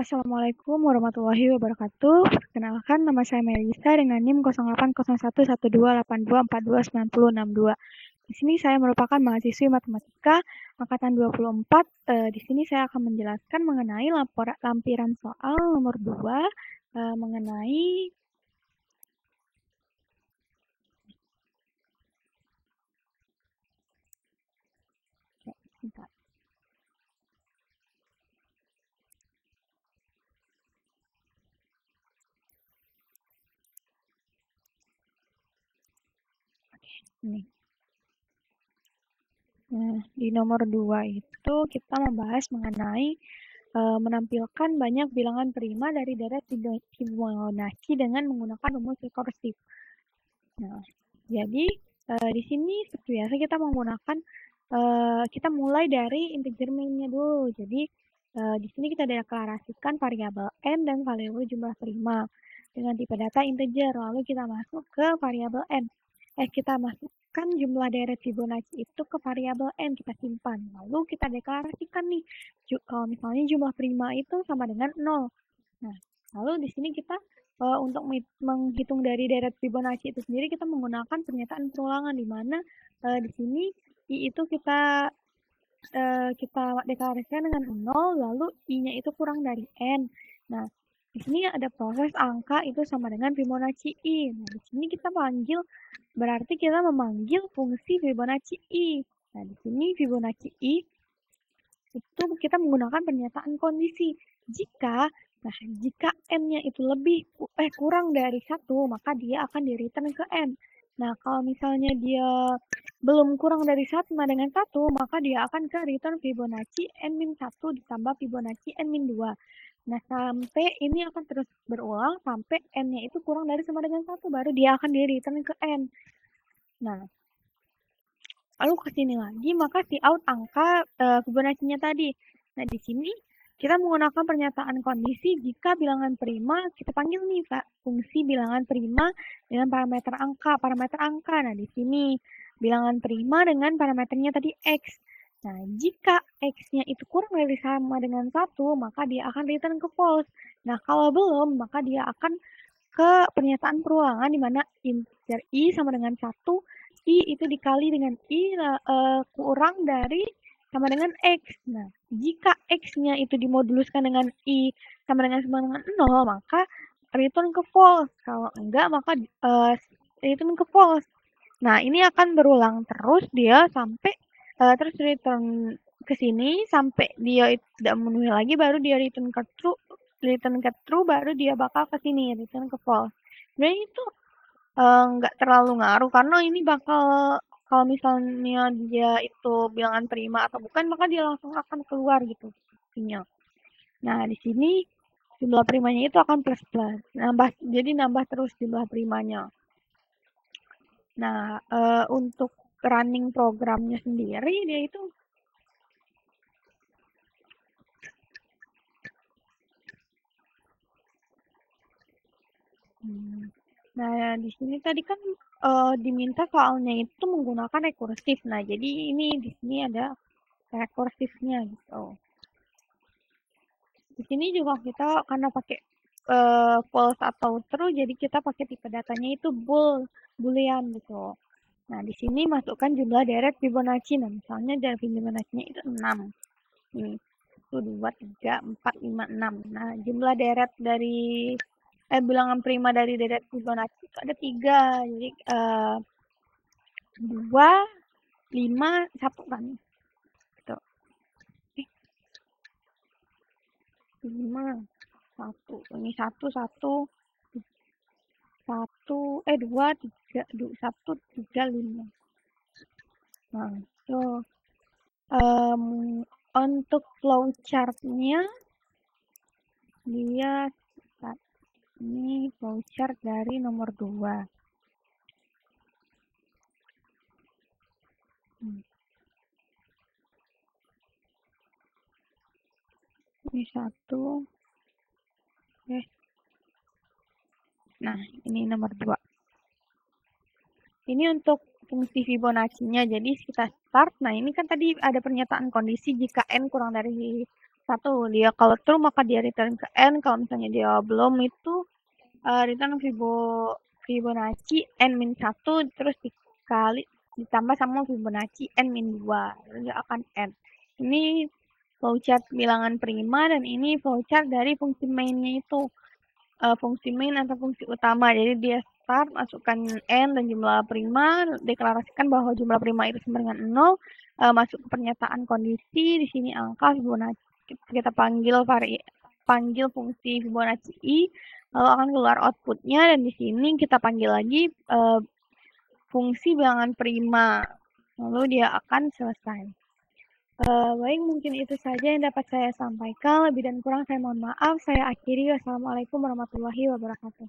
Assalamualaikum warahmatullahi wabarakatuh. Perkenalkan, nama saya Melisa dengan NIM 08011282429062. Di sini saya merupakan mahasiswi matematika angkatan 24. Di sini saya akan menjelaskan mengenai lampiran soal nomor 2 mengenai ini. Nah, di nomor 2 itu kita membahas mengenai menampilkan banyak bilangan prima dari deret Fibonacci dengan menggunakan rumus rekursif. Nah, jadi di sini seperti biasa kita menggunakan kita mulai dari integer main-nya dulu. Jadi di sini kita deklarasikan variabel n dan variabel jumlah prima dengan tipe data integer. Lalu kita masuk ke variabel n. Kita masukkan jumlah deret Fibonacci itu ke variabel n, kita simpan. Lalu kita deklarasikan nih, kalau misalnya jumlah prima itu sama dengan 0. Nah, lalu di sini kita untuk menghitung dari deret Fibonacci itu sendiri kita menggunakan pernyataan perulangan di mana di sini I itu kita deklarasikan dengan 0, lalu I-nya itu kurang dari N. Nah, di sini ada proses angka itu sama dengan Fibonacci I. Nah, di sini kita berarti kita memanggil fungsi Fibonacci I. Nah, di sini Fibonacci I itu kita menggunakan pernyataan kondisi. Jika N-nya itu kurang dari 1, maka dia akan di-return ke N. Nah, kalau misalnya dia belum kurang dari 1 sama dengan 1, maka dia akan ke return Fibonacci N-1 ditambah Fibonacci N-2. Nah, sampai ini akan terus berulang sampai N-nya itu kurang dari sama dengan 1, baru dia akan di-return ke N. Nah, lalu ke sini lagi, maka si out angka Fibonacci-nya tadi. Nah, di sini kita menggunakan pernyataan kondisi jika bilangan prima, kita panggil nih Pak, fungsi bilangan prima dengan parameter angka. Nah, di sini bilangan prima dengan parameternya tadi X. Nah, jika X-nya itu kurang dari sama dengan 1, maka dia akan return ke false. Nah, kalau belum, maka dia akan ke pernyataan perulangan di mana integer I sama dengan 1, I itu dikali dengan I kurang dari sama dengan X. Nah, jika X-nya itu dimoduluskan dengan I sama dengan 0, maka return ke false. Kalau enggak, maka return ke false. Nah, ini akan berulang terus dia sampai terus return ke sini sampai dia tidak memenuhi lagi, baru dia return ke true, baru dia bakal ke sini return ke false. Sebenarnya itu nggak terlalu ngaruh karena ini bakal kalau misalnya dia itu bilangan prima atau bukan, maka dia langsung akan keluar gitu sinyal. Nah, di sini jumlah primanya itu akan plus jadi nambah terus jumlah primanya. Nah, untuk running programnya sendiri dia itu Nah, di sini tadi kan diminta soalnya itu menggunakan rekursif. Nah, jadi ini di sini ada rekursifnya gitu. Di sini juga kita karena pakai false atau true, jadi kita pakai tipe datanya itu boolean gitu. Nah, di sini masukkan jumlah deret Fibonacci. Nah, misalnya deret Fibonacci-nya itu 6. Nih, 1, 2, 3, 4, 5, 6. Nah, jumlah deret dari bilangan prima dari deret Fibonacci itu ada 3. Jadi 2, 5, 1 kan. Gitu. 5, 1. Ini 1, 1, 2, 3, 1, 3, 5. Nah, itu untuk flowchart-nya dia ini flowchart dari nomor 2. Ini 1. Oke. Nah, ini nomor 2. Ini untuk fungsi Fibonacci-nya. Jadi kita start. Nah, ini kan tadi ada pernyataan kondisi jika N kurang dari satu, dia kalau true maka dia return ke n, kalau misalnya dia belum itu return Fibonacci n min 1 terus dikali ditambah sama Fibonacci n min 2 dia akan n. Ini flowchart bilangan prima dan ini flowchart dari fungsi mainnya itu. Fungsi main atau fungsi utama. Jadi dia start, masukkan n dan jumlah prima, deklarasikan bahwa jumlah prima itu sama dengan 0, masuk ke pernyataan kondisi, di sini angka Fibonacci. Kita panggil fungsi Fibonacci i, lalu akan keluar outputnya, dan di sini kita panggil lagi fungsi bilangan prima, lalu dia akan selesai. Baik, mungkin itu saja yang dapat saya sampaikan. Lebih dan kurang saya mohon maaf. Saya akhiri. Wassalamualaikum warahmatullahi wabarakatuh.